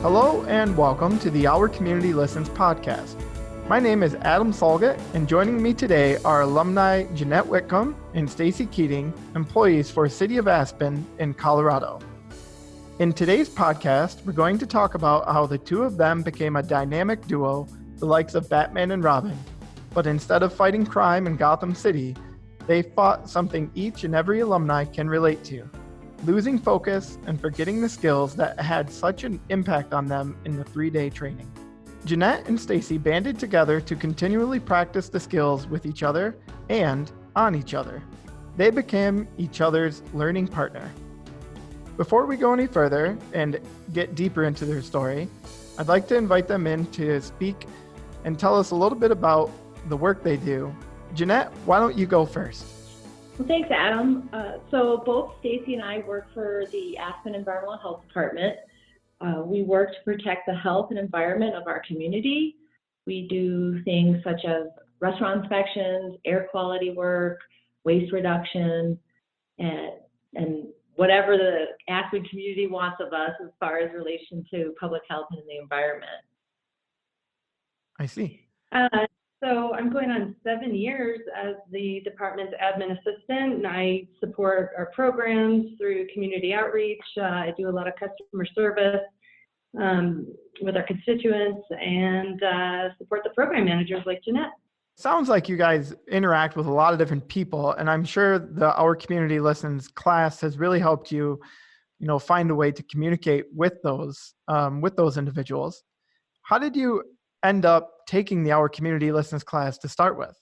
Hello and welcome to the Our Community Listens podcast. My name is Adam Solgett, and joining me today are alumni Jeanette Whitcomb and Stacy Keating, employees for City of Aspen in Colorado. In today's podcast, we're going to talk about how the two of them became a dynamic duo, the likes of Batman and Robin. But instead of fighting crime in Gotham City, they fought something each and every alumni can relate to: losing focus and forgetting the skills that had such an impact on them in the 3-day training. Jeanette and Stacy banded together to continually practice the skills with each other and on each other. They became each other's learning partner. Before we go any further and get deeper into their story, I'd like to invite them in to speak and tell us a little bit about the work they do. Jeanette, why don't you go first? Well, thanks, Adam. So both Stacy and I work for the Aspen Environmental Health Department. We work to protect the health and environment of our community. We do things such as restaurant inspections, air quality work, waste reduction, and whatever the Aspen community wants of us as far as relation to public health and the environment. I see. So I'm going on 7 years as the department's admin assistant, and I support our programs through community outreach. I do a lot of customer service with our constituents and support the program managers like Jeanette. Sounds like you guys interact with a lot of different people, and I'm sure the Our Community Listens class has really helped you, find a way to communicate with those individuals. How did you end up taking the Our Community Listens class to start with?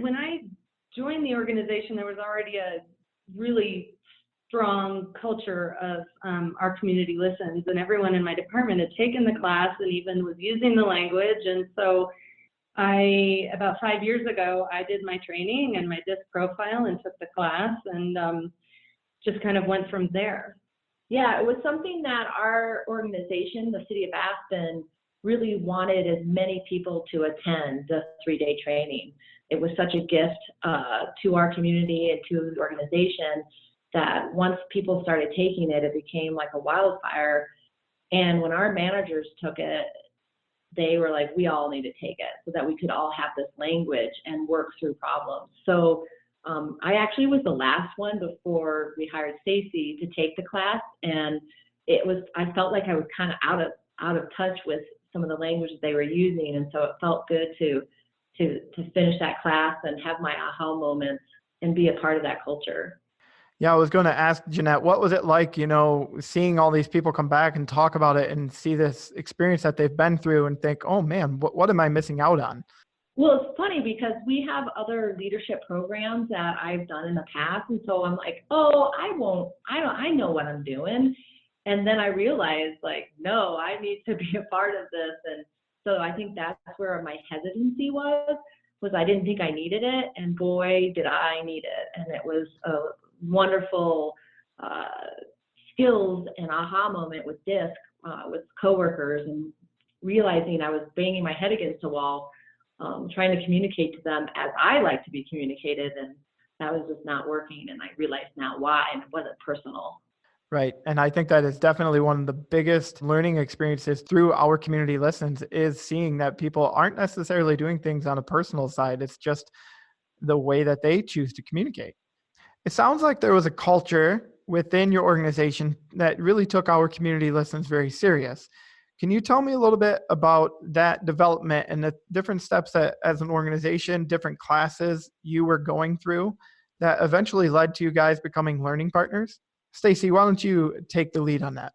When I joined the organization, there was already a really strong culture of Our Community Listens, and everyone in my department had taken the class and even was using the language. And so about 5 years ago, I did my training and my DISC profile and took the class and just kind of went from there. Yeah, it was something that our organization, the City of Aspen, really wanted as many people to attend the 3-day training. It was such a gift to our community and to the organization that once people started taking it, it became like a wildfire. And when our managers took it, they were like, we all need to take it so that we could all have this language and work through problems. So I actually was the last one before we hired Stacy to take the class, and I felt like I was kind of out of touch with some of the language they were using, and so it felt good to finish that class and have my aha moments and be a part of that culture. Yeah, I was going to ask Jeanette, what was it like, seeing all these people come back and talk about it and see this experience that they've been through and think, oh man, what am I missing out on? Well, it's funny because we have other leadership programs that I've done in the past. And so I'm like, I know what I'm doing. And then I realized no, I need to be a part of this. And so I think that's where my hesitancy was I didn't think I needed it. And boy, did I need it. And it was a wonderful skills and aha moment with DISC, with coworkers, and realizing I was banging my head against a wall, trying to communicate to them as I like to be communicated, and that was just not working. And I realized now why, and it wasn't personal. Right. And I think that is definitely one of the biggest learning experiences through Our Community Listens, is seeing that people aren't necessarily doing things on a personal side. It's just the way that they choose to communicate. It sounds like there was a culture within your organization that really took Our Community Listens very serious. Can you tell me a little bit about that development and the different steps that, as an organization, different classes you were going through that eventually led to you guys becoming learning partners? Stacy, why don't you take the lead on that?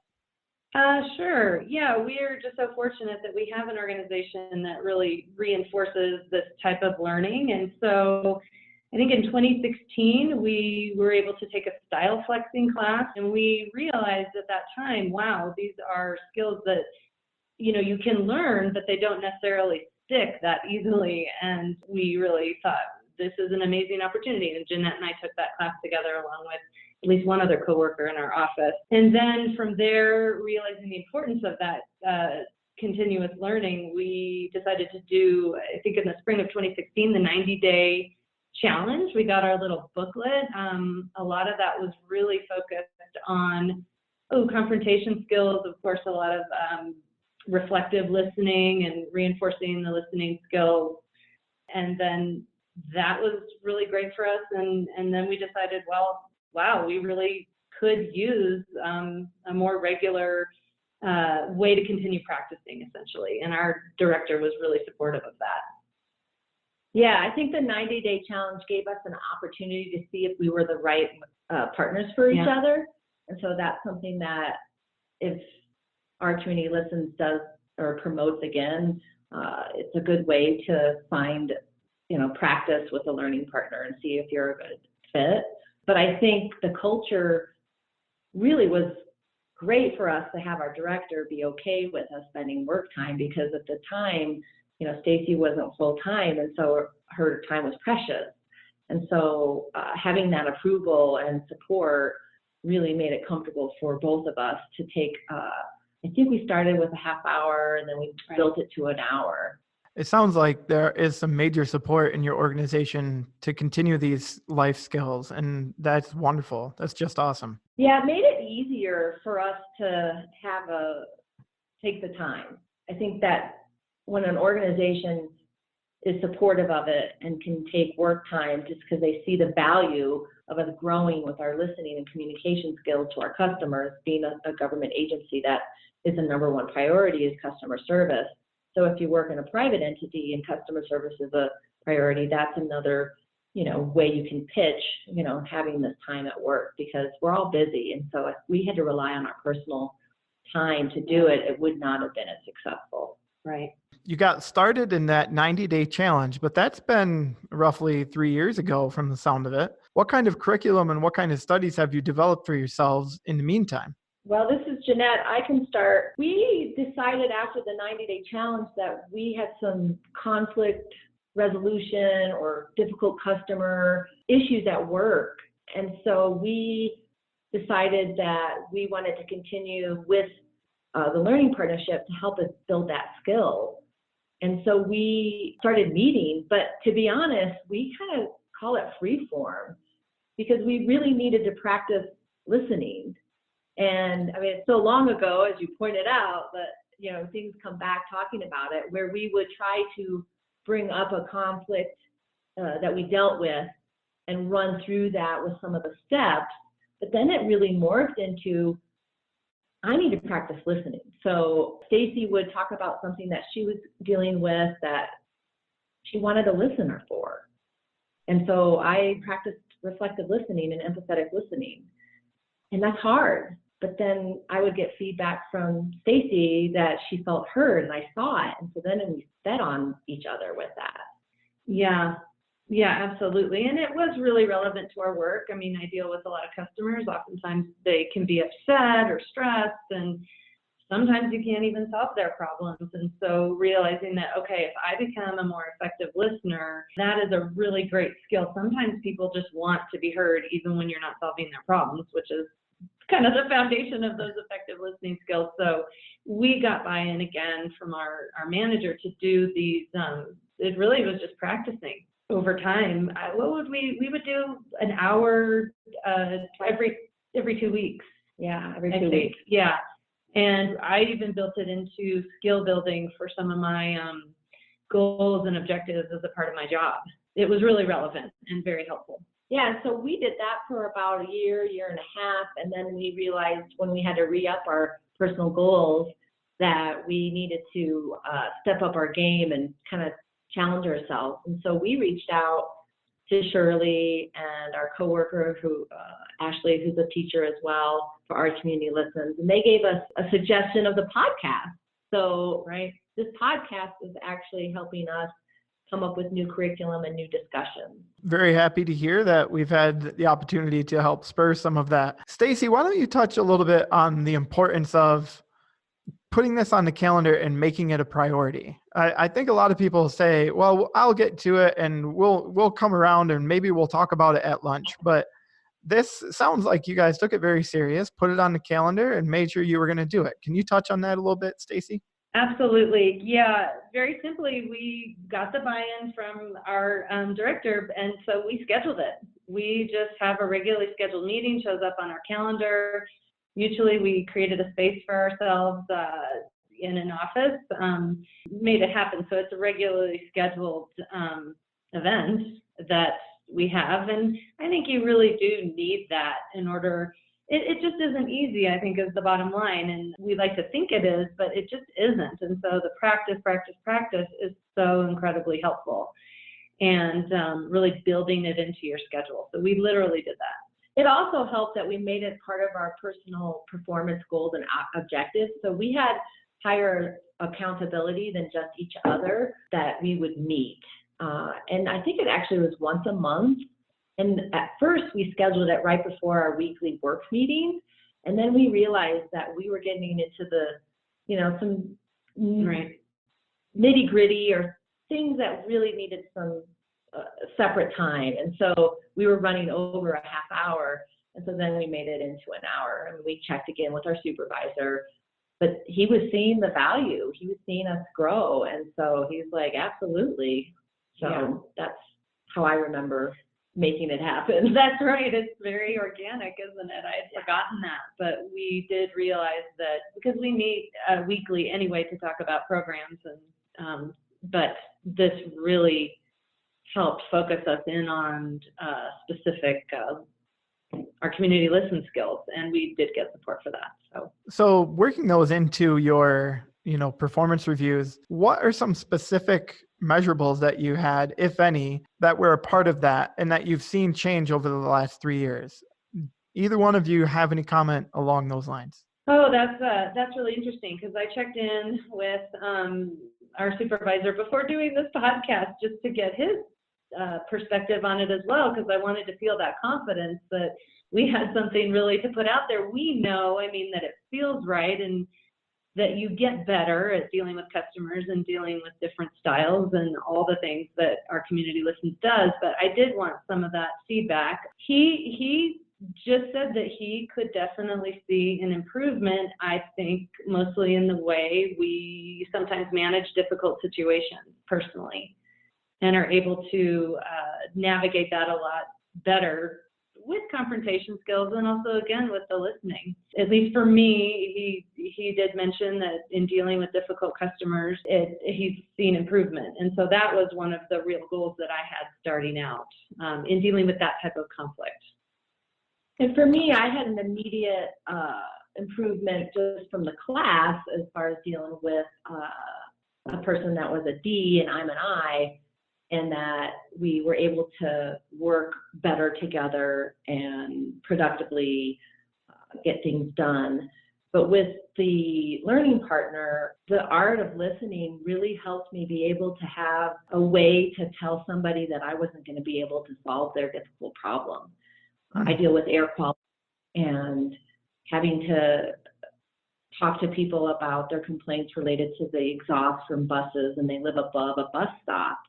Sure. Yeah, we're just so fortunate that we have an organization that really reinforces this type of learning. And so I think in 2016, we were able to take a style flexing class, and we realized at that time, wow, these are skills that you can learn, but they don't necessarily stick that easily. And we really thought this is an amazing opportunity. And Jeanette and I took that class together along with at least one other coworker in our office. And then from there, realizing the importance of that continuous learning, we decided to do, I think in the spring of 2016, the 90-day challenge. We got our little booklet. A lot of that was really focused on Confrontation skills, of course, a lot of reflective listening and reinforcing the listening skills. And then that was really great for us. And then we decided, well, wow, we really could use a more regular way to continue practicing, essentially. And our director was really supportive of that. Yeah, I think the 90-day challenge gave us an opportunity to see if we were the right partners for each other. And so that's something that if our community listens does or promotes again, it's a good way to find, practice with a learning partner and see if you're a good fit. But I think the culture really was great for us to have our director be okay with us spending work time, because at the time, Stacy wasn't full time, and so her time was precious. And so having that approval and support really made it comfortable for both of us to take, I think we started with a half hour and then we built it to an hour. It sounds like there is some major support in your organization to continue these life skills, and that's wonderful. That's just awesome. Yeah, it made it easier for us to take the time. I think that when an organization is supportive of it and can take work time just because they see the value of us growing with our listening and communication skills to our customers, being a government agency, that is the number one priority is customer service. So if you work in a private entity and customer service is a priority, that's another, way you can pitch, having this time at work, because we're all busy. And so if we had to rely on our personal time to do it, it would not have been as successful. Right. You got started in that 90-day challenge, but that's been roughly 3 years ago from the sound of it. What kind of curriculum and what kind of studies have you developed for yourselves in the meantime? Well, this is Jeanette. I can start. We decided after the 90-day challenge that we had some conflict resolution or difficult customer issues at work. And so we decided that we wanted to continue with the learning partnership to help us build that skill. And so we started meeting, but to be honest, we kind of call it free form because we really needed to practice listening. And I mean, it's so long ago, as you pointed out, but things come back talking about it, where we would try to bring up a conflict that we dealt with and run through that with some of the steps. But then it really morphed into, I need to practice listening. So Stacy would talk about something that she was dealing with that she wanted a listener for. And so I practiced reflective listening and empathetic listening. And that's hard. But then I would get feedback from Stacy that she felt heard and I saw it. And so then we fed on each other with that. Yeah, absolutely. And it was really relevant to our work. I mean, I deal with a lot of customers. Oftentimes they can be upset or stressed, and sometimes you can't even solve their problems. And so realizing that, okay, if I become a more effective listener, that is a really great skill. Sometimes people just want to be heard even when you're not solving their problems, which is kind of the foundation of those effective listening skills. So we got buy-in again from our manager to do these. It really was just practicing over time. We would do an hour every 2 weeks. Yeah, every 2 weeks. Yeah. And I even built it into skill building for some of my goals and objectives as a part of my job. It was really relevant and very helpful. Yeah, so we did that for about a year and a half, and then we realized when we had to re-up our personal goals that we needed to step up our game and kind of challenge ourselves. And so we reached out to Shirley and our coworker, Ashley, who's a teacher as well, for Our Community Listens, and they gave us a suggestion of the podcast. So this podcast is actually helping us come up with new curriculum and new discussions. Very happy to hear that we've had the opportunity to help spur some of that. Stacy, why don't you touch a little bit on the importance of putting this on the calendar and making it a priority? I think a lot of people say, well, I'll get to it and we'll come around and maybe we'll talk about it at lunch. But this sounds like you guys took it very serious, put it on the calendar and made sure you were going to do it. Can you touch on that a little bit, Stacy? Absolutely. Yeah. Very simply, we got the buy-in from our director, and so we scheduled it. We just have a regularly scheduled meeting, shows up on our calendar. mutually, we created a space for ourselves in an office, made it happen. So it's a regularly scheduled event that we have. And I think you really do need that in order. It just isn't easy, I think, is the bottom line. And we like to think it is, but it just isn't. And so the practice is so incredibly helpful. And really building it into your schedule. So we literally did that. It also helped that we made it part of our personal performance goals and objectives. So we had higher accountability than just each other that we would meet. And I think it actually was once a month. And at first we scheduled it right before our weekly work meeting. And then we realized that we were getting into the, some nitty gritty or things that really needed some separate time. And so we were running over a half hour. And so then we made it into an hour, and we checked again with our supervisor. But he was seeing the value. He was seeing us grow. And so he's like, absolutely. So That's how I remember making it happen. That's right. It's very organic, isn't it? I had forgotten that. But we did realize that because we meet weekly anyway to talk about programs, and but this really helped focus us in on specific our community listen skills, and we did get support for that. So working those into your performance reviews, what are some specific measurables that you had, if any, that were a part of that and that you've seen change over the last 3 years? Either one of you have any comment along those lines? Oh, that's really interesting, because I checked in with our supervisor before doing this podcast just to get his perspective on it as well, because I wanted to feel that confidence that we had something really to put out there. We know, that it feels right, and that you get better at dealing with customers and dealing with different styles and all the things that our Community Listens does. But I did want some of that feedback. He just said that he could definitely see an improvement, I think, mostly in the way we sometimes manage difficult situations personally, and are able to navigate that a lot better with confrontation skills, and also, again, with the listening. At least for me, he did mention that in dealing with difficult customers, he's seen improvement. And so that was one of the real goals that I had starting out in dealing with that type of conflict. And for me, I had an immediate improvement just from the class as far as dealing with a person that was a D and I'm an I, and that we were able to work better together and productively get things done. But with the learning partner, the art of listening really helped me be able to have a way to tell somebody that I wasn't going to be able to solve their difficult problem. I deal with air quality, and having to talk to people about their complaints related to the exhaust from buses, and they live above a bus stop,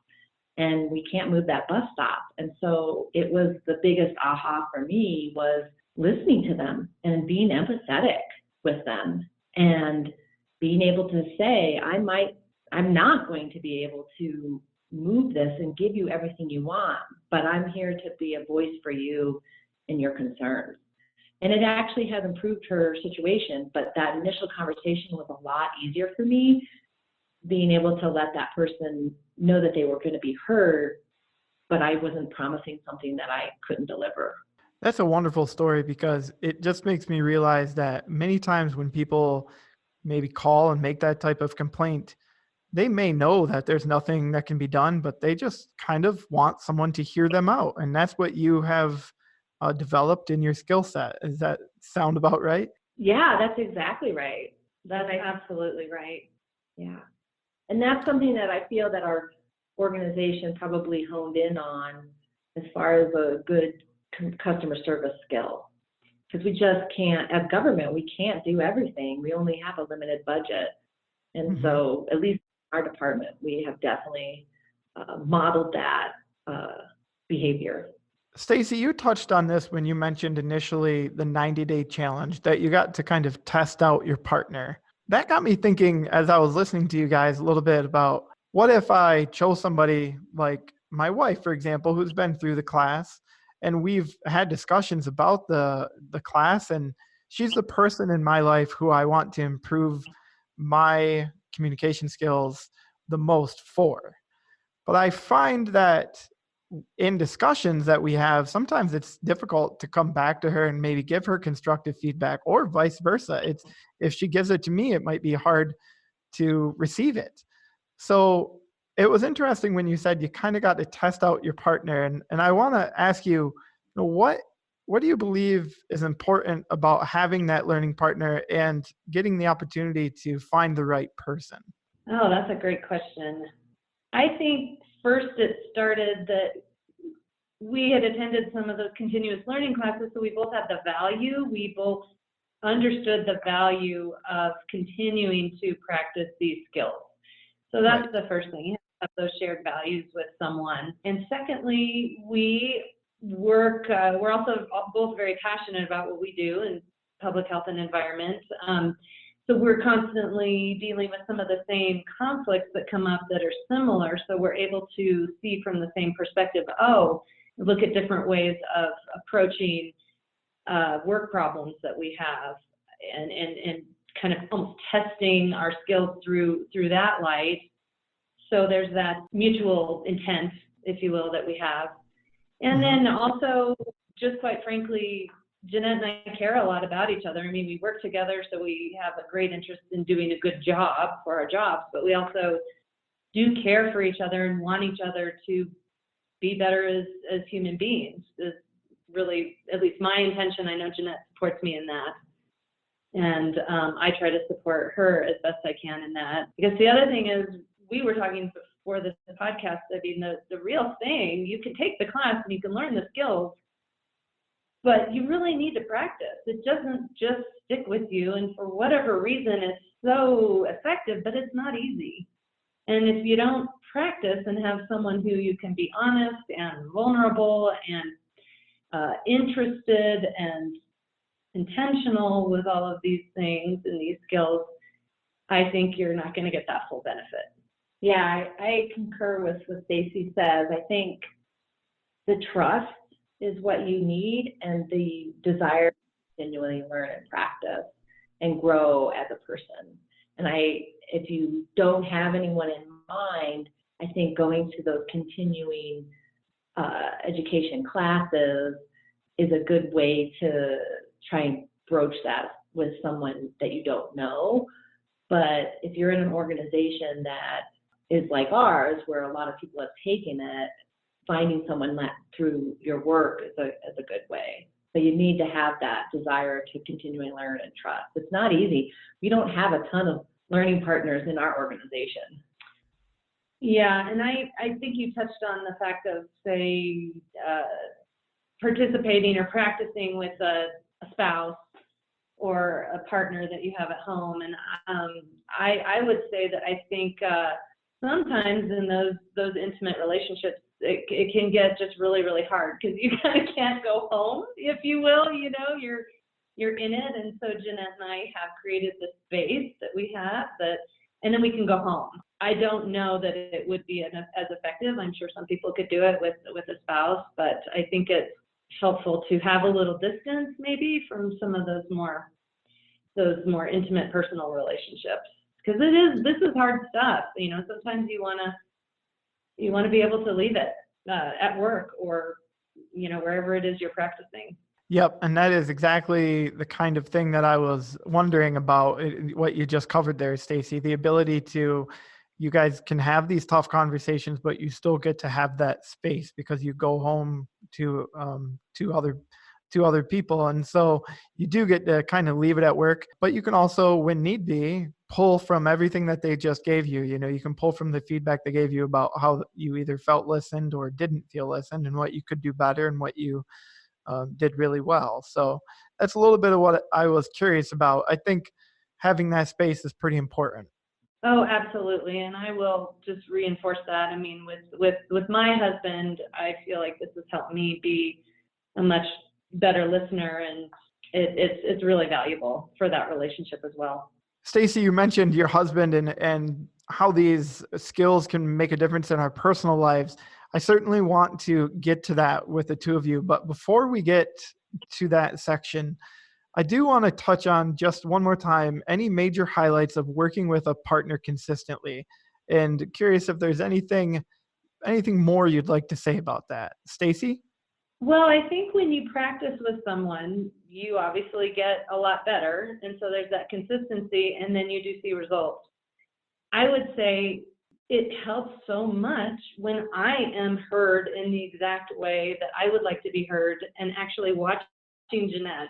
and we can't move that bus stop. And so it was the biggest aha for me was listening to them and being empathetic with them, and being able to say, I'm not going to be able to move this and give you everything you want, but I'm here to be a voice for you and your concerns. And it actually has improved her situation, but that initial conversation was a lot easier for me, being able to let that person know that they were going to be heard, but I wasn't promising something that I couldn't deliver. That's a wonderful story, because it just makes me realize that many times when people maybe call and make that type of complaint, they may know that there's nothing that can be done, but they just kind of want someone to hear them out. And that's what you have developed in your skill set. Does that sound about right? Yeah, that's exactly right. That's absolutely right. Yeah. And that's something that I feel that our organization probably honed in on as far as a good customer service skill. Because we just can't, as government, we can't do everything. We only have a limited budget. And so, at least in our department, we have definitely modeled that behavior. Stacy, you touched on this when you mentioned initially the 90-day challenge, that you got to kind of test out your partner. That got me thinking, as I was listening to you guys, a little bit about what if I chose somebody like my wife, for example, who's been through the class, and we've had discussions about the class, and she's the person in my life who I want to improve my communication skills the most for. But I find that in discussions that we have, sometimes it's difficult to come back to her and maybe give her constructive feedback, or vice versa. It's, if she gives it to me, it might be hard to receive it. So it was interesting when you said you kind of got to test out your partner. And I want to ask you, what do you believe is important about having that learning partner and getting the opportunity to find the right person? Oh, that's a great question. I think first it started that we had attended some of those continuous learning classes, so we both had the value. We both understood the value of continuing to practice these skills. So that's the first thing, you have those shared values with someone. And secondly, we're also both very passionate about what we do in public health and environment. So we're constantly dealing with some of the same conflicts that come up that are similar. So we're able to see from the same perspective, look at different ways of approaching work problems that we have, and kind of almost testing our skills through that light. So there's that mutual intent, if you will, that we have. And then also, just quite frankly, Jeanette and I care a lot about each other. I mean, we work together, so we have a great interest in doing a good job for our jobs, but we also do care for each other and want each other to be better as human beings. Is really, at least my intention. I know Jeanette supports me in that. And I try to support her as best I can in that. Because the other thing is, we were talking before this podcast, I mean, the real thing, you can take the class and you can learn the skills, but you really need to practice. It doesn't just stick with you, and for whatever reason, it's so effective, but it's not easy. And if you don't practice and have someone who you can be honest and vulnerable and interested and intentional with all of these things and these skills, I think you're not going to get that full benefit. Yeah, I concur with what Stacy says. I think the trust is what you need, and the desire to continually learn and practice and grow as a person. And if you don't have anyone in mind, I think going to those continuing education classes is a good way to try and broach that with someone that you don't know. But if you're in an organization that is like ours, where a lot of people have taken it, finding someone through your work is a good way. So you need to have that desire to continually learn and trust. It's not easy. We don't have a ton of learning partners in our organization. Yeah, and I think you touched on the fact of, say, participating or practicing with a spouse or a partner that you have at home. And I would say that I think sometimes in those intimate relationships, it can get just really, really hard, because you kind of can't go home, if you will. You know, you're in it. And so Jeanette and I have created this space that we have, and then we can go home. I don't know that it would be as effective. I'm sure some people could do it with a spouse, but I think it's helpful to have a little distance maybe from some of those more intimate personal relationships, because this is hard stuff. You know, sometimes you want to be able to leave it at work, or, you know, wherever it is you're practicing. Yep. And that is exactly the kind of thing that I was wondering about, what you just covered there, Stacy, the ability to, you guys can have these tough conversations, but you still get to have that space because you go home to other people. And so you do get to kind of leave it at work, but you can also, when need be, pull from everything that they just gave you. You know, you can pull from the feedback they gave you about how you either felt listened or didn't feel listened, and what you could do better and what you did really well. So that's a little bit of what I was curious about. I think having that space is pretty important. Oh, absolutely. And I will just reinforce that. I mean, with my husband, I feel like this has helped me be a much better listener, and it's really valuable for that relationship as well. Stacy, you mentioned your husband and how these skills can make a difference in our personal lives. I certainly want to get to that with the two of you, but before we get to that section, I do want to touch on just one more time any major highlights of working with a partner consistently, and curious if there's anything more you'd like to say about that. Stacy? Well, I think when you practice with someone, you obviously get a lot better. And so there's that consistency, and then you do see results. I would say it helps so much when I am heard in the exact way that I would like to be heard, and actually watching Jeanette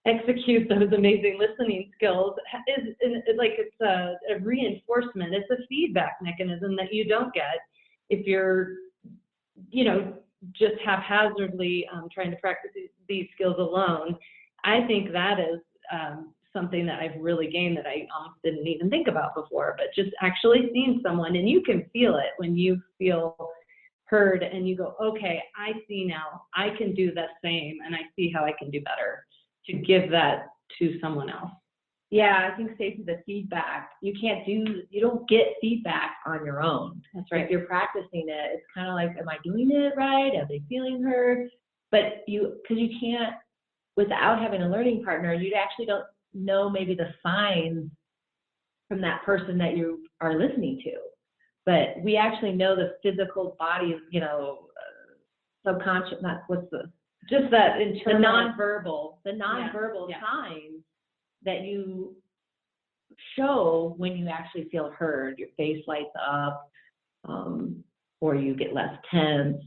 execute those amazing listening skills is like it's a reinforcement. It's a feedback mechanism that you don't get if you're, just haphazardly trying to practice these skills alone. I think that is something that I've really gained that I almost didn't even think about before, but just actually seeing someone, and you can feel it when you feel heard and you go, okay, I see now, I can do the same, and I see how I can do better to give that to someone else. Yeah, I think Stacey, the feedback, you don't get feedback on your own. That's right. If you're practicing it, it's kind of like, am I doing it right? Are they feeling heard? But because you can't, without having a learning partner, you actually don't know maybe the signs from that person that you are listening to. But we actually know the physical body, subconscious, just that internal, the nonverbal Yeah. signs that you show when you actually feel heard. Your face lights up, or you get less tense.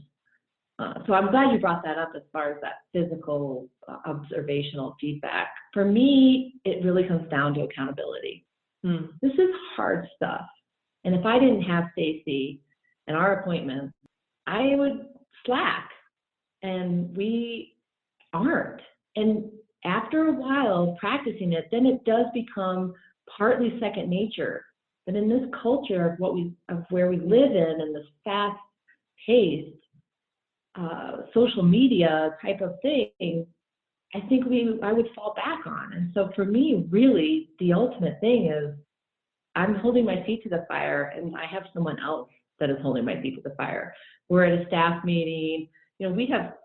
So I'm glad you brought that up as far as that physical observational feedback. For me, it really comes down to accountability. This is hard stuff. And if I didn't have Stacey and our appointments, I would slack. And we aren't. And after a while practicing it, then it does become partly second nature. But in this culture of where we live in, and this fast-paced social media type of thing, I think I would fall back on. And so for me, really, the ultimate thing is I'm holding my feet to the fire, and I have someone else that is holding my feet to the fire. We're at a staff meeting. We have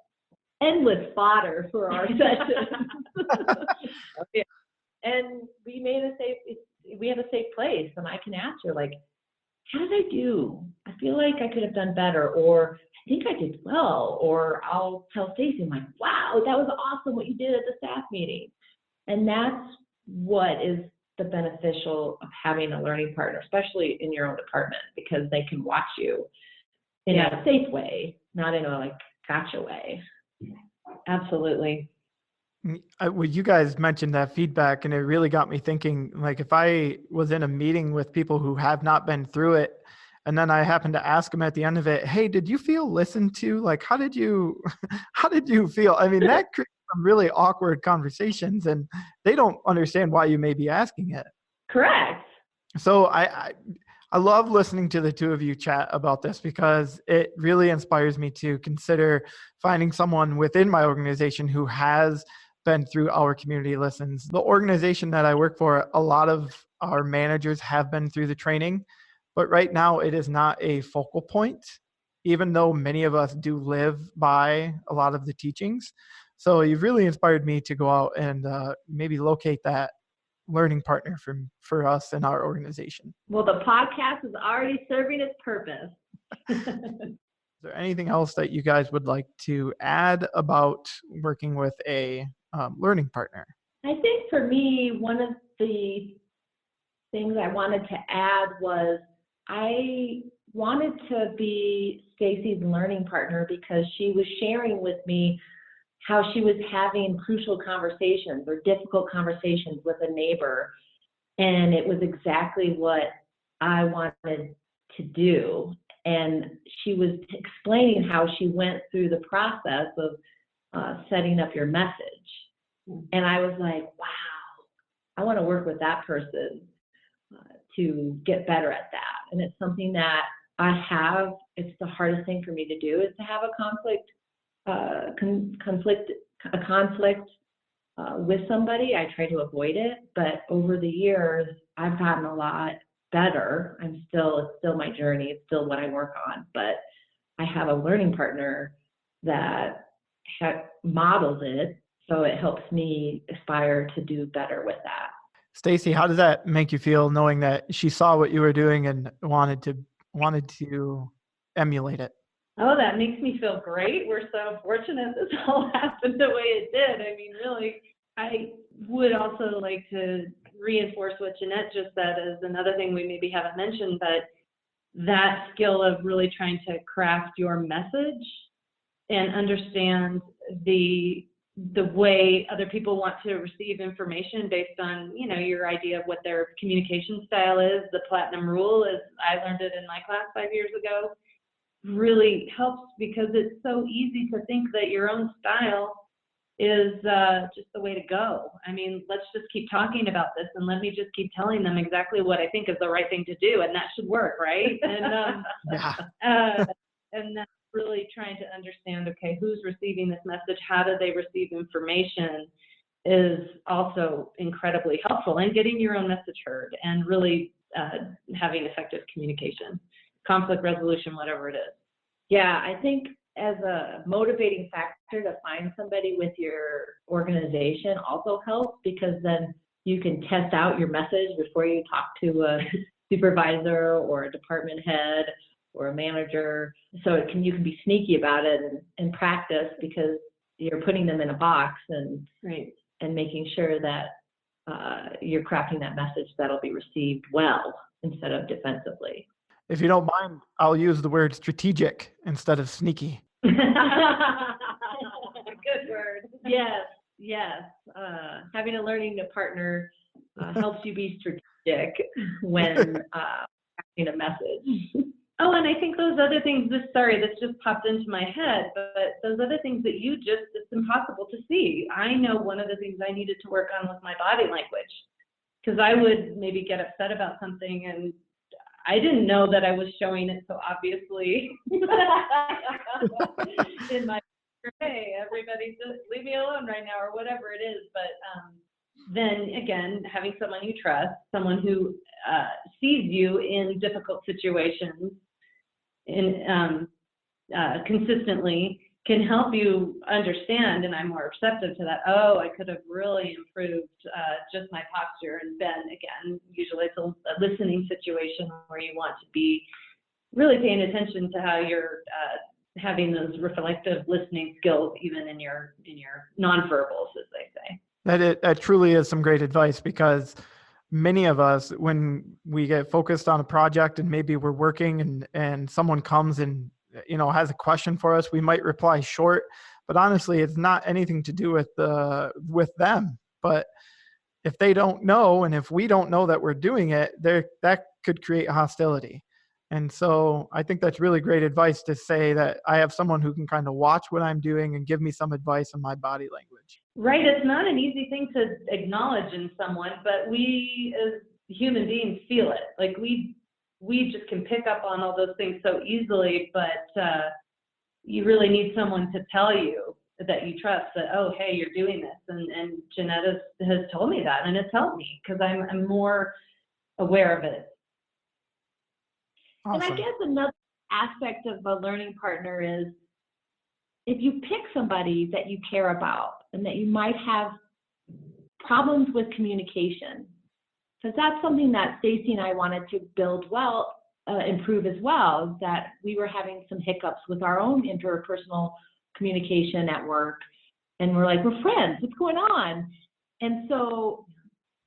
endless fodder for our sessions. And we have a safe place, and I can ask her, like, how did I do? I feel like I could have done better, or I think I did well, or I'll tell Stacey, I'm like, wow, that was awesome what you did at the staff meeting. And that's what is the beneficial of having a learning partner, especially in your own department, because they can watch you in a safe way, not in a gotcha way. Absolutely. Well, you guys mentioned that feedback, and it really got me thinking, like, if I was in a meeting with people who have not been through it, and then I happened to ask them at the end of it, hey, did you feel listened to? Like, how did you feel? I mean, that creates some really awkward conversations, and they don't understand why you may be asking it. Correct. So I love listening to the two of you chat about this, because it really inspires me to consider finding someone within my organization who has been through Our Community Listens. The organization that I work for, a lot of our managers have been through the training, but right now it is not a focal point, even though many of us do live by a lot of the teachings. So you've really inspired me to go out and maybe locate that learning partner for us in our organization. Well, the podcast is already serving its purpose. Is there anything else that you guys would like to add about working with a learning partner? I think for me, one of the things I wanted to add was I wanted to be Stacey's learning partner because she was sharing with me how she was having crucial conversations or difficult conversations with a neighbor. And it was exactly what I wanted to do. And she was explaining how she went through the process of setting up your message. And I was like, wow, I want to work with that person to get better at that. And it's something that it's the hardest thing for me to do, is to have a conflict with somebody. I try to avoid it, but over the years, I've gotten a lot better. It's still my journey. It's still what I work on, but I have a learning partner that models it So it helps me aspire to do better with that. Stacy, how does that make you feel knowing that she saw what you were doing and wanted to emulate it? Oh, that makes me feel great. We're so fortunate this all happened the way it did. I mean, really, I would also like to reinforce what Jeanette just said as another thing we maybe haven't mentioned, but that skill of really trying to craft your message and understand the way other people want to receive information based on, you know, your idea of what their communication style is. The platinum rule, as I learned it in my class 5 years ago, really helps because it's so easy to think that your own style is just the way to go. I mean, let's just keep talking about this and let me just keep telling them exactly what I think is the right thing to do, and that should work, right? And and that's really trying to understand, okay, who's receiving this message, how do they receive information, is also incredibly helpful in getting your own message heard and really having effective communication, conflict resolution, whatever it is. Yeah, I think as a motivating factor to find somebody with your organization also helps, because then you can test out your message before you talk to a supervisor or a department head or a manager. So you can be sneaky about it and practice, because you're putting them in a box and making sure that you're crafting that message that'll be received well instead of defensively. If you don't mind, I'll use the word strategic instead of sneaky. Good word. Yes. Having a learning partner helps you be strategic when crafting a message. Oh, and I think those other things, this just popped into my head, but those other things that it's impossible to see. I know one of the things I needed to work on was my body language, because I would maybe get upset about something and I didn't know that I was showing it so obviously in my, hey, everybody just leave me alone right now, or whatever it is. But then again, having someone you trust, someone who sees you in difficult situations consistently, can help you understand, and I'm more receptive to that. Oh, I could have really improved just my posture. And then again, usually it's a listening situation where you want to be really paying attention to how you're having those reflective listening skills, even in your nonverbals, as they say. That truly is some great advice, because many of us, when we get focused on a project and maybe we're working and someone comes and has a question for us, we might reply short, but honestly, it's not anything to do with them. But if they don't know, and if we don't know that we're doing it, that could create hostility. And so I think that's really great advice to say that I have someone who can kind of watch what I'm doing and give me some advice on my body language. Right. It's not an easy thing to acknowledge in someone, but we as human beings feel it. Like we just can pick up on all those things so easily, but you really need someone to tell you that you trust that, oh, hey, you're doing this. And Jeanette has told me that, and it's helped me because I'm more aware of it. Awesome. And I guess another aspect of a learning partner is if you pick somebody that you care about and that you might have problems with communication, because that's something that Stacy and I wanted to improve as well, that we were having some hiccups with our own interpersonal communication at work. And we're like, we're friends, what's going on? And so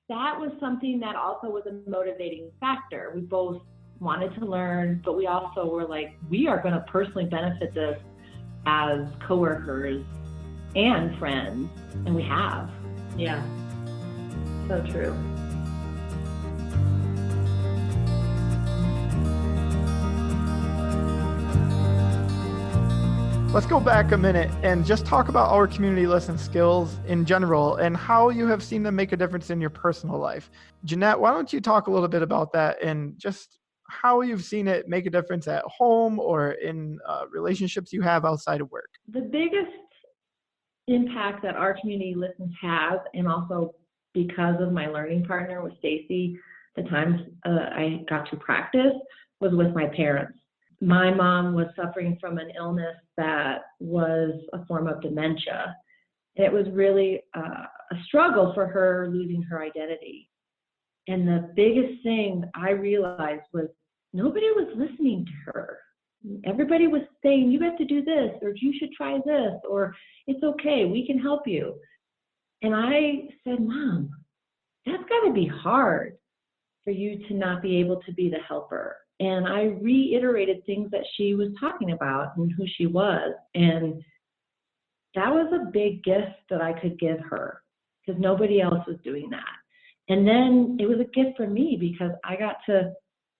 that was something that also was a motivating factor. We both wanted to learn, but we also were like, we are going to personally benefit this as coworkers and friends, and we have. Yeah, so true. Let's go back a minute and just talk about our community lesson skills in general and how you have seen them make a difference in your personal life. Jeanette, why don't you talk a little bit about that and just how you've seen it make a difference at home or in relationships you have outside of work? The biggest impact that our community listens has, and also because of my learning partner with Stacy, the times I got to practice was with my parents. My mom was suffering from an illness that was a form of dementia, And it was really a struggle for her losing her identity. And the biggest thing I realized was nobody was listening to her. Everybody was saying, you have to do this, or you should try this, or it's okay, we can help you. And I said, Mom, that's got to be hard for you to not be able to be the helper. And I reiterated things that she was talking about and who she was. And that was a big gift that I could give her because nobody else was doing that. And then it was a gift for me because I got to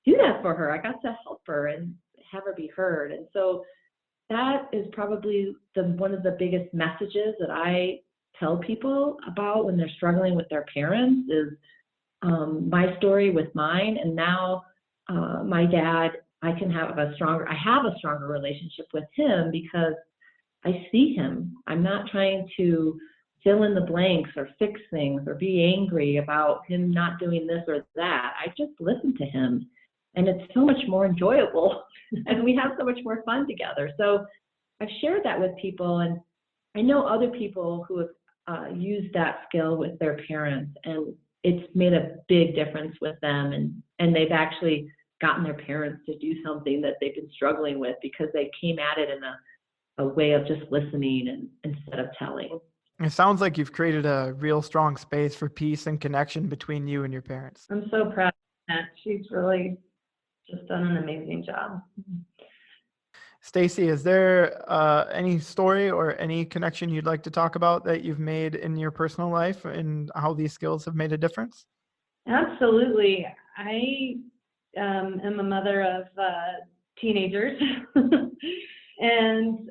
do that for her. I got to help her and have her be heard. And so that is probably one of the biggest messages that I tell people about when they're struggling with their parents is my story with mine. And now my dad, I have a stronger relationship with him because I see him. I'm not trying to fill in the blanks or fix things or be angry about him not doing this or that. I just listen to him. And it's so much more enjoyable and we have so much more fun together. So I've shared that with people, and I know other people who have used that skill with their parents, and it's made a big difference with them, and they've actually gotten their parents to do something that they've been struggling with because they came at it in a way of just listening and instead of telling. It sounds like you've created a real strong space for peace and connection between you and your parents. I'm so proud of that. She's really just done an amazing job. Stacy, is there any story or any connection you'd like to talk about that you've made in your personal life and how these skills have made a difference? Absolutely. I am a mother of teenagers and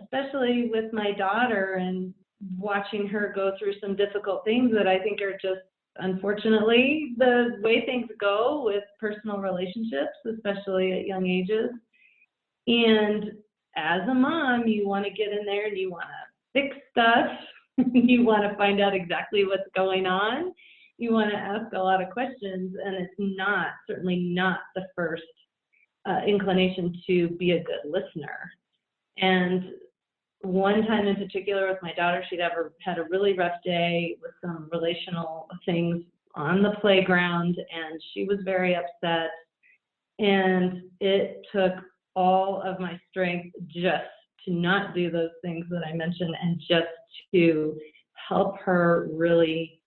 especially with my daughter and watching her go through some difficult things that I think are just unfortunately the way things go with personal relationships, especially at young ages. And as a mom, you want to get in there and you want to fix stuff. You want to find out exactly what's going on. You want to ask a lot of questions, and it's certainly not the first inclination to be a good listener. And one time in particular with my daughter, she'd ever had a really rough day with some relational things on the playground, and she was very upset. And it took all of my strength just to not do those things that I mentioned and just to help her really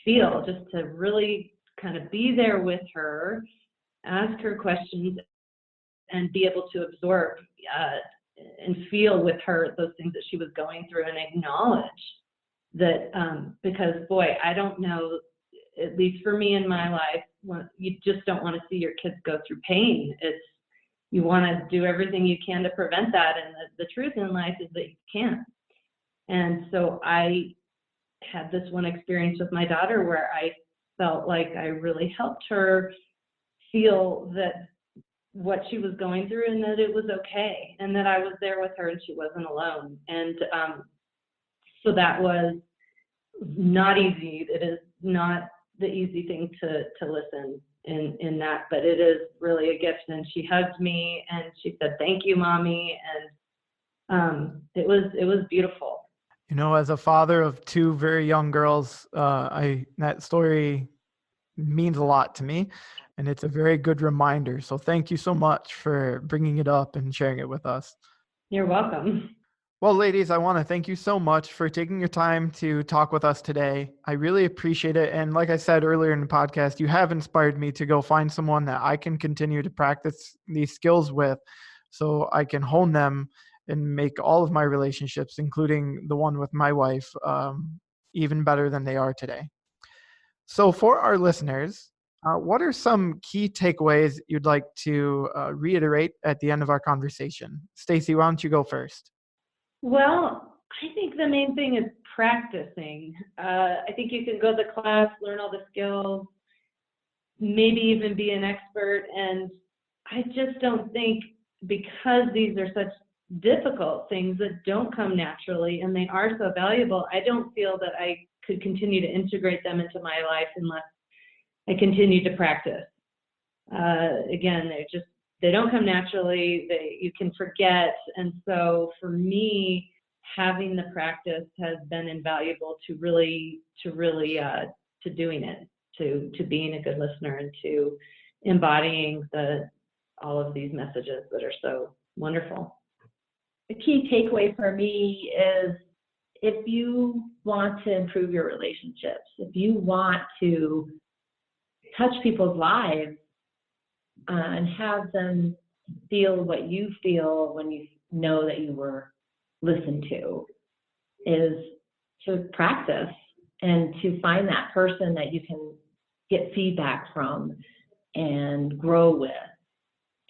feel, just to really kind of be there with her, ask her questions, and be able to absorb and feel with her those things that she was going through and acknowledge that, because boy, I don't know, at least for me in my life, you just don't want to see your kids go through pain. You want to do everything you can to prevent that, and the truth in life is that you can't. And so I had this one experience with my daughter where I felt like I really helped her feel that what she was going through and that it was okay and that I was there with her and she wasn't alone. And so that was not easy. It is not the easy thing to listen in that, but it is really a gift. And she hugged me and she said, "Thank you, Mommy." And it was beautiful. You know, as a father of two very young girls, that story means a lot to me, and it's a very good reminder. So thank you so much for bringing it up and sharing it with us. You're welcome. Well, ladies, I want to thank you so much for taking your time to talk with us today. I really appreciate it. And like I said earlier in the podcast, you have inspired me to go find someone that I can continue to practice these skills with so I can hone them and make all of my relationships, including the one with my wife, even better than they are today. So for our listeners, what are some key takeaways you'd like to reiterate at the end of our conversation? Stacy, why don't you go first? Well, I think the main thing is practicing. I think you can go to class, learn all the skills, maybe even be an expert. And I just don't think, because these are such difficult things that don't come naturally and they are so valuable, I don't feel that I could continue to integrate them into my life unless I continue to practice. Again, they don't come naturally. You can forget. And so for me, having the practice has been invaluable to doing it, to being a good listener and to embodying all of these messages that are so wonderful. The key takeaway for me is, if you want to improve your relationships, if you want to touch people's lives and have them feel what you feel when you know that you were listened to, is to practice and to find that person that you can get feedback from and grow with.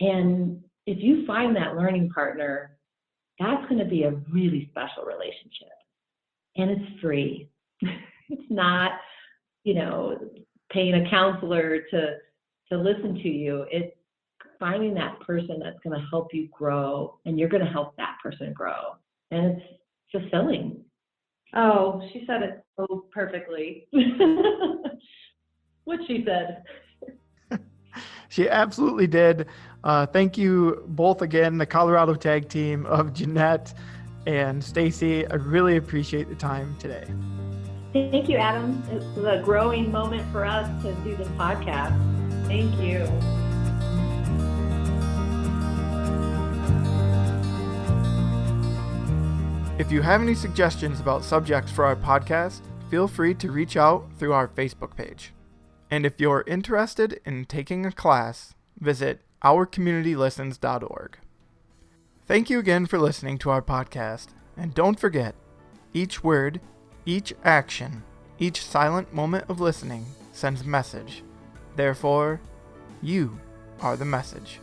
And if you find that learning partner, that's going to be a really special relationship. And it's free. It's not, paying a counselor to listen to you. It's finding that person that's going to help you grow, and you're going to help that person grow. And it's fulfilling. Oh, she said it so perfectly. What she said. She absolutely did. Thank you both again, the Colorado tag team of Jeanette and Stacy. I really appreciate the time today. Thank you, Adam. It was a growing moment for us to do this podcast. Thank you. If you have any suggestions about subjects for our podcast, feel free to reach out through our Facebook page. And if you're interested in taking a class, visit ourcommunitylistens.org. Thank you again for listening to our podcast, and don't forget, each word, each action, each silent moment of listening sends a message. Therefore, you are the message.